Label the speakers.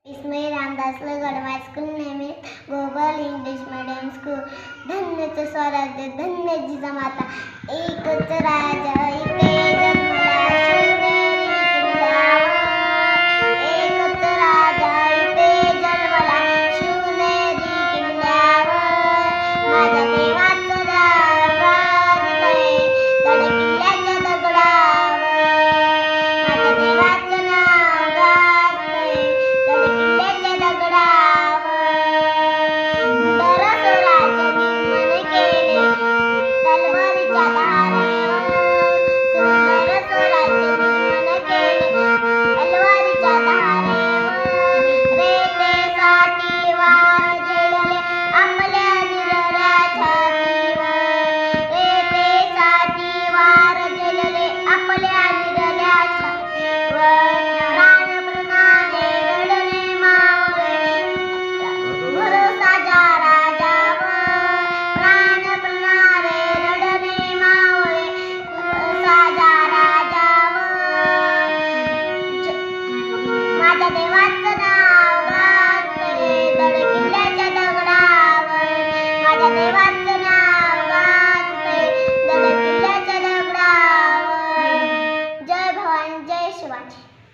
Speaker 1: इसमें Ramdas Garhwal school name is global English medium school. धन्यच स्वराज्य धन्य जिजामाता, एकच राजा इथे जन्मला शिवनेरी किल्ल्यावर. एकच राजा इथे जन्मला शिवनेरी किल्ल्यावर. माझ्या देवाचं नाव गाजतंय गड किल्ल्याच्या दगडावर. माझ्या देवाचं नाव गाजतंय गड किल्ल्याच्या दगडावर. सुंदर स्वराज्य निर्माण केले तलवारीच्या धारेवर. सुंदर स्वराज्य निर्माण केले तलवारीच्या धारेवर. रेतेसाठी वार झेलले आपल्या निरऱ्या छातीवर. रेतेसाठी वार झेलले आपल्या निरऱ्या छातीवर. प्राणप्रणाने रडले मावळे भरोसाच्या राजावर. प्राणप्रणाने रडले मावळे भरोसाच्या राजावर. माझ्या देवाचं नाव गाजतंय गड